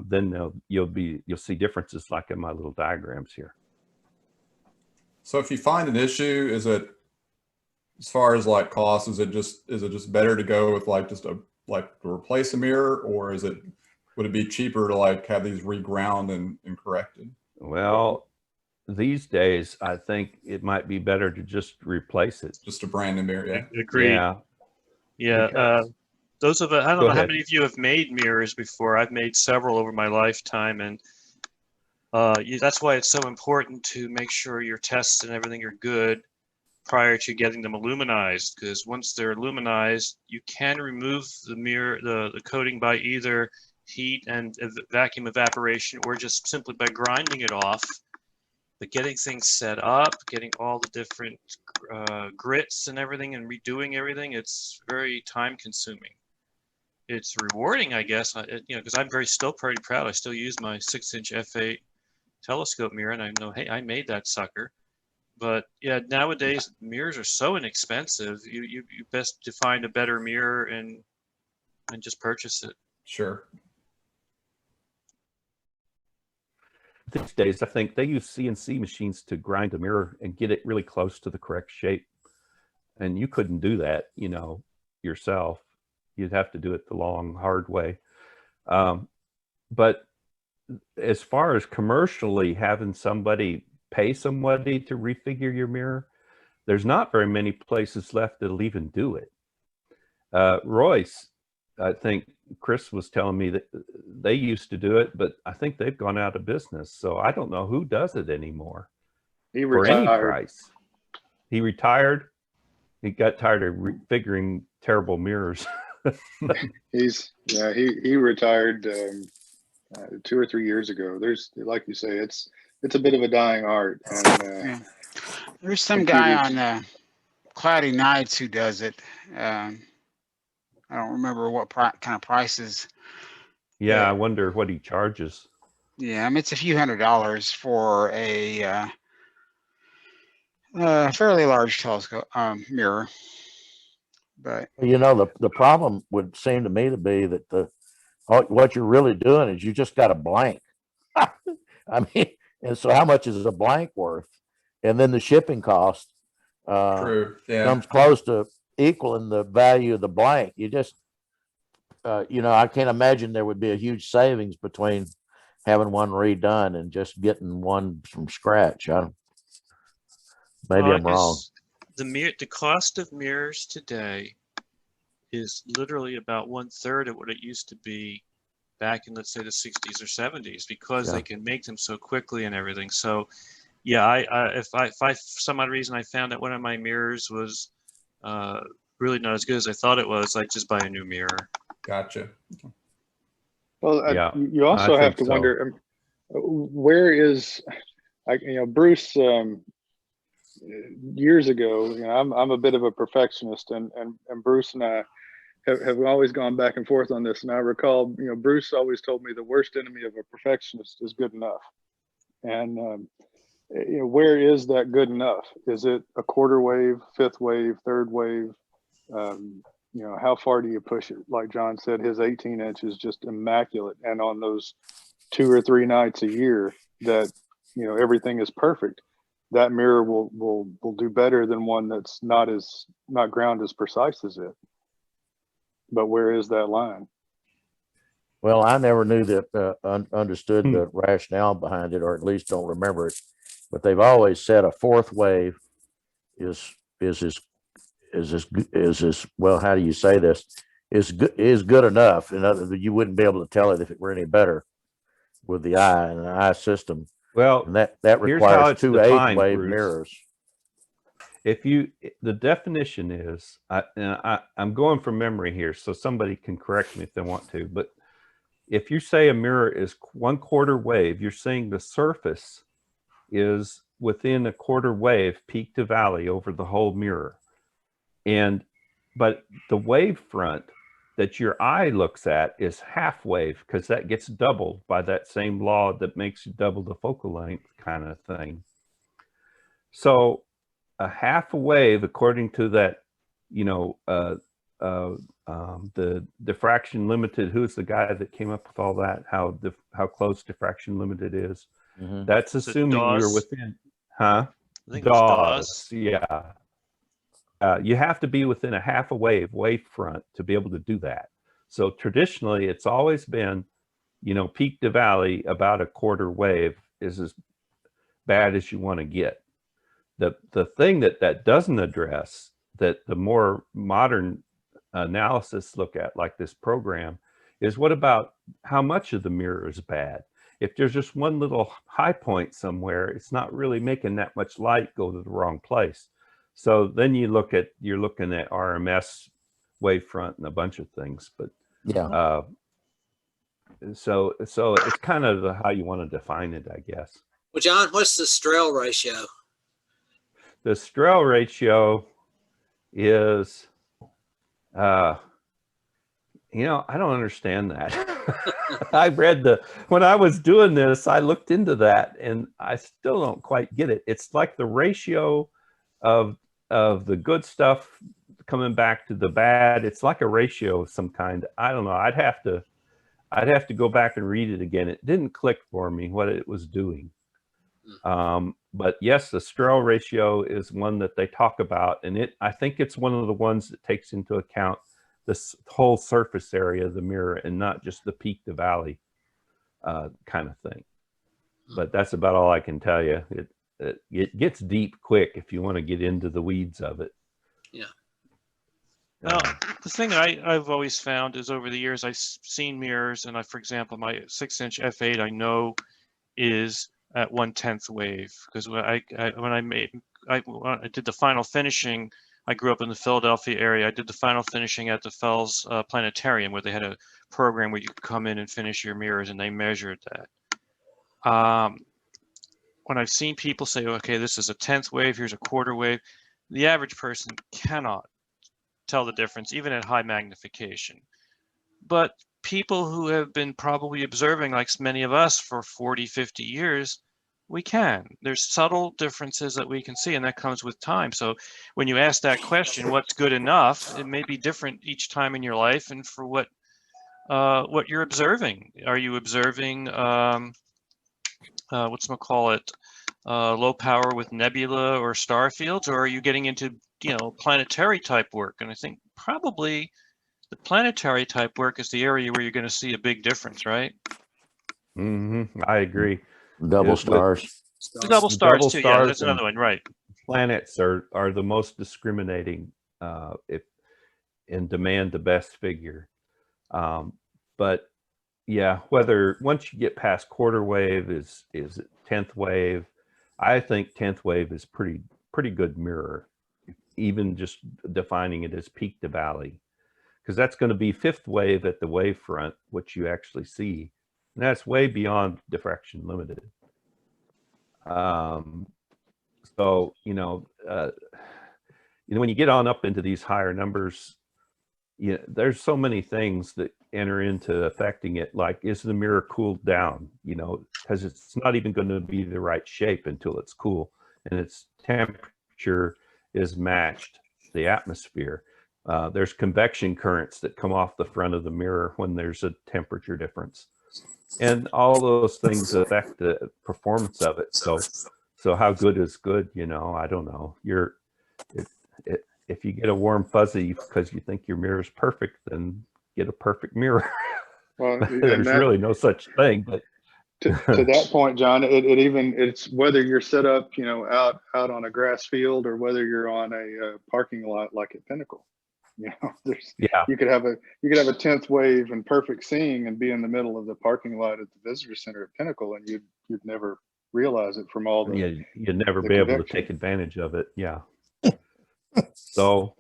then you'll see differences like in my little diagrams here. So if you find an issue, is it, as far as like cost, is it just better to go with like to replace a mirror, or would it be cheaper to like have these reground and corrected? Well, these days I think it might be better to just replace it. Just a brand new mirror, yeah. Agreed. Yeah. Yeah. Those of I don't Go know how ahead. many of you have made mirrors before. I've made several over my lifetime, and that's why it's so important to make sure your tests and everything are good prior to getting them aluminized, because once they're aluminized, you can remove the mirror, the coating, by either heat and vacuum evaporation, or just simply by grinding it off. But getting things set up, getting all the different grits and everything, and redoing everything, it's very time consuming. It's rewarding, I guess, because I'm still pretty proud. I still use my 6-inch f8 telescope mirror, and I know, hey, I made that sucker. But yeah, nowadays mirrors are so inexpensive. You best to find a better mirror and just purchase it. Sure. These days, I think they use CNC machines to grind a mirror and get it really close to the correct shape. And you couldn't do that, you know, yourself. You'd have to do it the long, hard way. But as far as commercially having somebody pay somebody to refigure your mirror, there's not very many places left that'll even do it. Royce, I think Chris was telling me that they used to do it, but I think they've gone out of business. So I don't know who does it anymore. He for any retired. price. He retired. He got tired of refiguring terrible mirrors. He retired 2 or 3 years ago. There's, like you say, it's a bit of a dying art. And, Yeah. There's some guy on Cloudy Nights who does it. I don't remember what kind of prices. Yeah, I wonder what he charges. Yeah, I mean, it's a few $100s for a fairly large telescope mirror. But you know, the problem would seem to me to be that what you're really doing is you just got a blank. I mean, and so how much is a blank worth? And then the shipping cost True. Yeah. comes close to equaling the value of the blank. You just, you know, I can't imagine there would be a huge savings between having one redone and just getting one from scratch. Maybe I'm wrong. The cost of mirrors today is literally about 1/3 of what it used to be back in, let's say, the 60s or 70s, because they can make them so quickly and everything. So yeah, if for some odd reason I found that one of my mirrors was really not as good as I thought it was, I'd just buy a new mirror. Gotcha. Well, you also have to wonder, where is, Bruce, years ago, I'm a bit of a perfectionist, and Bruce and I have always gone back and forth on this. And I recall, Bruce always told me the worst enemy of a perfectionist is good enough. And, where is that good enough? Is it a quarter wave, fifth wave, third wave? How far do you push it? Like John said, his 18-inch is just immaculate. And on those 2 or 3 nights a year that, everything is perfect, that mirror will do better than one that's not ground as precise as it. But where is that line? Well, I never knew that, understood the rationale behind it, or at least don't remember it. But they've always said a fourth wave is well, how do you say this? is good enough. In other words, you wouldn't be able to tell it if it were any better with the eye and an eye system. Well, And that here's how requires it's two defined, 8-wave Bruce. mirrors. The definition is, I'm going from memory here, so somebody can correct me if they want to, but if you say a mirror is 1/4 wave, you're saying the surface is within a 1/4 wave, peak to valley, over the whole mirror. But the wave front that your eye looks at is half wave, because that gets doubled by that same law that makes you double the focal length kind of thing. So a half a wave, according to that, the diffraction limited, who's the guy that came up with all that, how close diffraction limited is? That's assuming you're within, I think it was Dawes. Yeah. You have to be within a half a wave front to be able to do that. So traditionally, it's always been, peak to valley, about a 1/4 wave is as bad as you want to get. The thing that doesn't address, that the more modern analysis look at, like this program, is what about how much of the mirror is bad? If there's just one little high point somewhere, it's not really making that much light go to the wrong place. So then you're looking at RMS, wavefront, and a bunch of things. But yeah, so it's kind of how you want to define it, I guess. Well, John, what's the Strel ratio? The Strel ratio is, I don't understand that. When I was doing this, I looked into that and I still don't quite get it. It's like the ratio of the good stuff coming back to the bad. It's like a ratio of some kind. I don't know. I'd have to go back and read it again. It didn't click for me what it was doing. But yes, the Strel ratio is one that they talk about, and I think it's one of the ones that takes into account this whole surface area of the mirror and not just the peak to valley kind of thing. But that's about all I can tell you. It gets deep quick if you want to get into the weeds of it. Yeah. Well, the thing I've always found is, over the years, I've seen mirrors, and for example, my 6-inch f8 I know is at 1/10 wave, because when I did the final finishing, I grew up in the Philadelphia area. I did the final finishing at the Fells Planetarium, where they had a program where you could come in and finish your mirrors, and they measured that. When I've seen people say, okay, this is a 10th wave, here's a 1/4 wave, the average person cannot tell the difference, even at high magnification. But people who have been probably observing, like many of us, for 40, 50 years, we can. There's subtle differences that we can see, and that comes with time. So when you ask that question, what's good enough, it may be different each time in your life and for what you're observing. Are you observing low power with nebula or star fields, or are you getting into planetary type work? And I think probably the planetary type work is the area where you're going to see a big difference, right? I agree. Double stars. The double stars too. Yeah, that's another one, right? Planets are the most discriminating and demand the best figure. But yeah, whether once you get past 1/4 wave is 10th wave, I think 10th wave is pretty good mirror, even just defining it as peak to valley, because that's going to be 5th wave at the wave front, which you actually see, and that's way beyond diffraction limited. So when you get on up into these higher numbers, there's so many things that enter into affecting it. Like, is the mirror cooled down? Because it's not even going to be the right shape until it's cool and its temperature is matched the atmosphere. There's convection currents that come off the front of the mirror when there's a temperature difference, and all those things affect the performance of it. So how good is good? I don't know. If you get a warm fuzzy because you think your mirror is perfect, then get a perfect mirror. Well, there's really no such thing. But to that point, John, it's whether you're set up, out on a grass field or whether you're on a parking lot like at Pinnacle. You know, there's Yeah. you could have a 10th wave and perfect seeing and be in the middle of the parking lot at the visitor center at Pinnacle, and you'd never realize it from all the You'd never the be able to convection. take advantage of it. Yeah. So,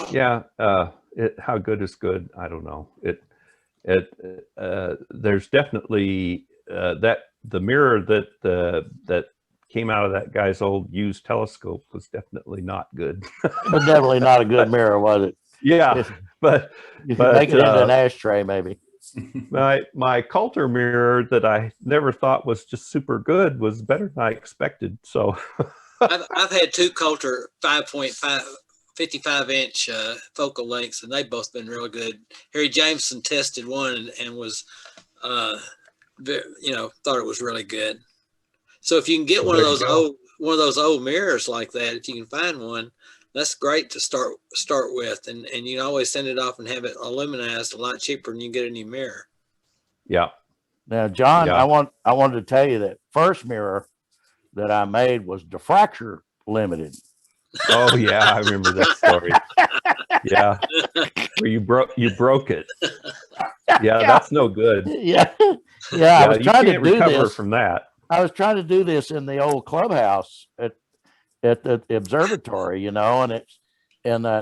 yeah, how good is good? I don't know. There's definitely that the mirror that came out of that guy's old used telescope was definitely not good. But definitely not a good mirror, was it? Yeah, but make it into an ashtray, maybe. My Coulter mirror that I never thought was just super good was better than I expected. So I've had two Coulter 5.5 55-inch focal lengths, and they've both been real good. Harry Jameson tested one and was, thought it was really good. So if you can get one of those old mirrors like that, if you can find one, that's great to start with, and you can always send it off and have it aluminized a lot cheaper than you get a new mirror. Yeah. Now, John, I wanted to tell you that first mirror that I made was diffracture limited. Oh yeah, I remember that story. Yeah, where you broke it. Yeah, that's no good. Yeah. I was trying to do this from that. I was trying to do this in the old clubhouse at the observatory, and it's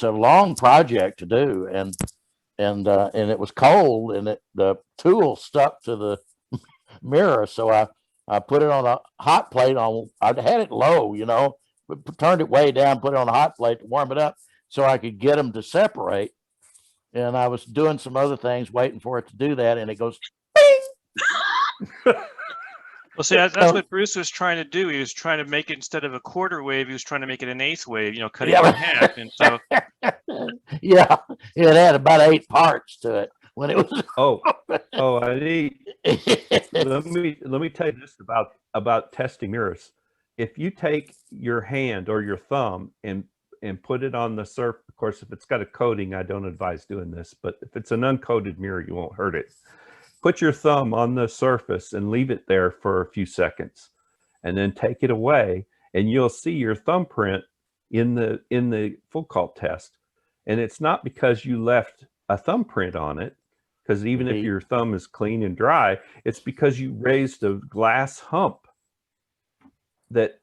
a long project to do, and it was cold, and the tool stuck to the mirror, so I put it on a hot plate. I had it low, but turned it way down, put it on a hot plate to warm it up so I could get them to separate. And I was doing some other things, waiting for it to do that, and it goes bing. Well, see, that's what Bruce was trying to do. He was trying to make it, instead of a quarter wave, he was trying to make it an eighth wave, cutting it in half. And so, yeah, it had about 8 parts to it when it was. I need. let me tell you this about testing mirrors. If you take your hand or your thumb and put it on the surface, of course, if it's got a coating, I don't advise doing this, but if it's an uncoated mirror, you won't hurt it. Put your thumb on the surface and leave it there for a few seconds, and then take it away, and you'll see your thumbprint in the Foucault test. And it's not because you left a thumbprint on it, because even if your thumb is clean and dry, it's because you raised a glass hump that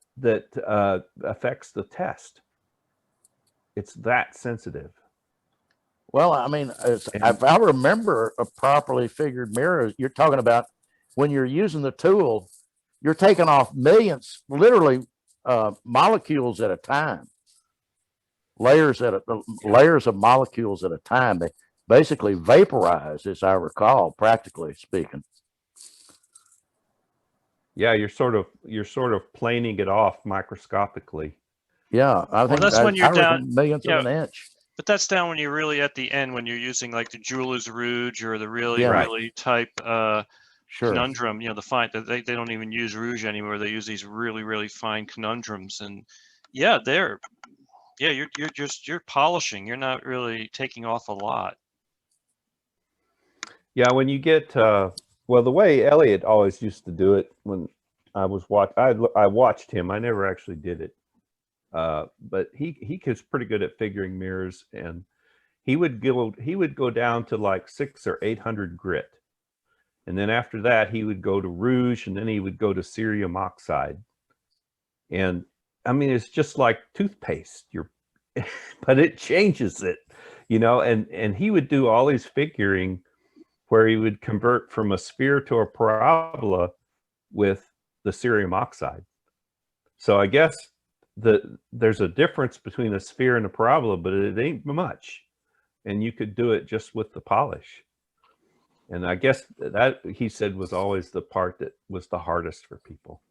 affects the test. It's that sensitive. Well, I mean, if I remember a properly figured mirror, you're talking about when you're using the tool, you're taking off millions, literally molecules at a time, layers of molecules at a time. They basically vaporize, as I recall, practically speaking. Yeah, you're sort of planing it off microscopically. Yeah, I think that's when you're down millionths of an inch. But that's down when you're really at the end, when you're using like the jeweler's rouge or the really type conundrum. The fine that they don't even use rouge anymore. They use these really fine conundrums, and you're polishing. You're not really taking off a lot. Yeah, when you get the way Elliot always used to do it when I was I watched him. I never actually did it. But he was pretty good at figuring mirrors, and he would go down to like 600 or 800 grit, and then after that he would go to rouge, and then he would go to cerium oxide. And I mean, it's just like toothpaste. But it changes it, and he would do all his figuring where he would convert from a sphere to a parabola with the cerium oxide. So I guess there's a difference between a sphere and a parabola, but it ain't much, and you could do it just with the polish. And I guess that, he said, was always the part that was the hardest for people,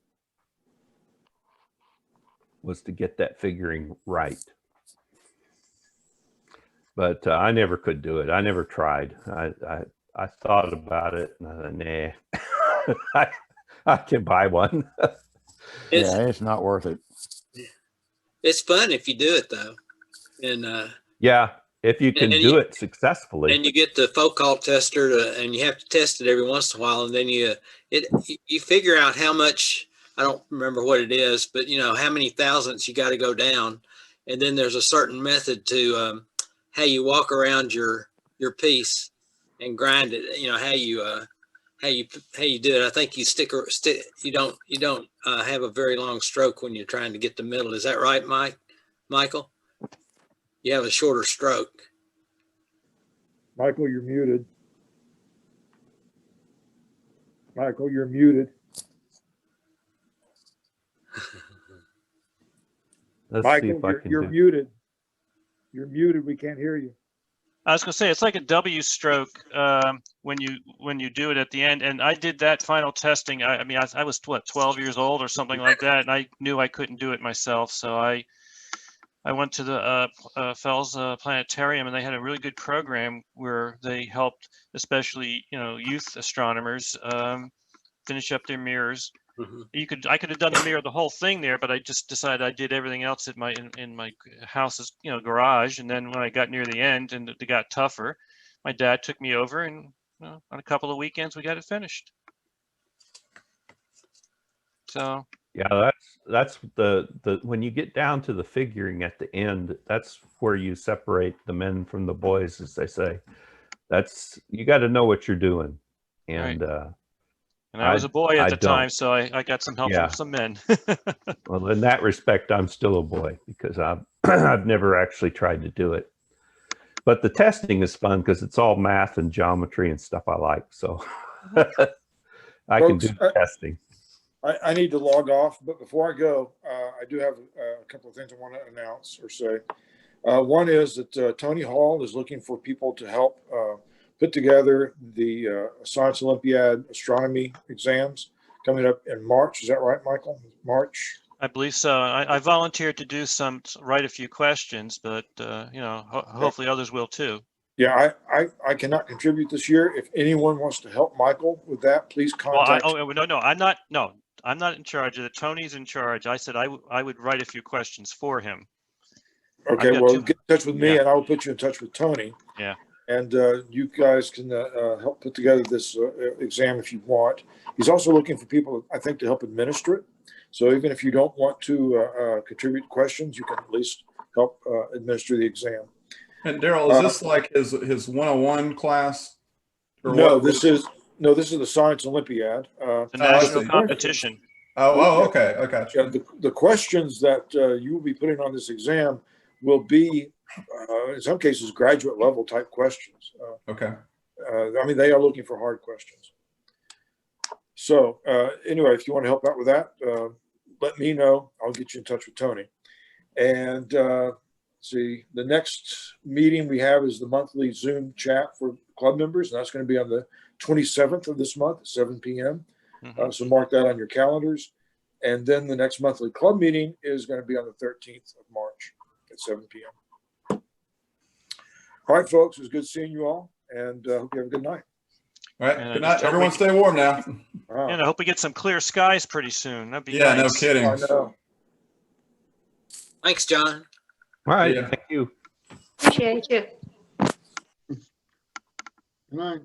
was to get that figuring right. But I never could do it. I never tried. I thought about it, and I thought, nah, I can buy one. It's not worth it. It's fun if you do it though, and if you can do it successfully. And you get the Foucault tester and you have to test it every once in a while, and then you figure out how much, I don't remember what it is, but how many thousandths you got to go down, And then there's a certain method to how you walk around your piece and grind it. You know, how you do it. I think you you don't have a very long stroke when you're trying to get the middle. Is that right, Michael? You have a shorter stroke. Michael, you're muted. Michael, you're muted. Let's see Michael, if I can you're do. muted. You're muted. We can't hear you. I was gonna say it's like a W stroke when you do it at the end. And I did that final testing. I mean, I was what, 12 years old or something like that, and I knew I couldn't do it myself. So I went to the Fells Planetarium, and they had a really good program where they helped, especially youth astronomers, finish up their mirrors. Mm-hmm. I could have done the mirror the whole thing there, but I just decided I did everything else at in my house's garage. And then when I got near the end and it got tougher, my dad took me over, and on a couple of weekends we got it finished. So Yeah, that's the when you get down to the figuring at the end, that's where you separate the men from the boys, as they say. That's, you got to know what you're doing. And right. And I was a boy at the time, so I got some help from some men. Well, in that respect, I'm still a boy because I've never actually tried to do it. But the testing is fun because it's all math and geometry and stuff I like. So I can do the testing. I need to log off, but before I go, I do have a couple of things I want to announce or say. One is that Tony Hall is looking for people to help put together the Science Olympiad astronomy exams coming up in March. Is that right, Michael? March? I believe so. I volunteered to write a few questions, but hopefully others will too. Yeah, I cannot contribute this year. If anyone wants to help Michael with that, please contact. No, I'm not in charge of it. Tony's in charge. I said I would write a few questions for him. Okay, well, get in touch with me and I will put you in touch with Tony. Yeah. And you guys can help put together this exam if you want. He's also looking for people, I think, to help administer it. So even if you don't want to contribute questions, you can at least help administer the exam. And Daryl, is this like his 101 class? Or no, what? this is the Science Olympiad. The national competition. Okay. Okay. Yeah, the questions that you will be putting on this exam will be, in some cases, graduate level type questions. Okay. I mean, they are looking for hard questions. So anyway, if you want to help out with that, let me know. I'll get you in touch with Tony. And see, the next meeting we have is the monthly Zoom chat for club members, and that's going to be on the 27th of this month at 7 p.m. So mark that on your calendars. And then the next monthly club meeting is going to be on the 13th of March at 7 p.m. All right, folks, it was good seeing you all, and hope you have a good night. All right, good night. Everyone stay warm now. And I hope we get some clear skies pretty soon. That'd be nice. No kidding. I know. Thanks, John. All right, thank you. Appreciate you. Good night.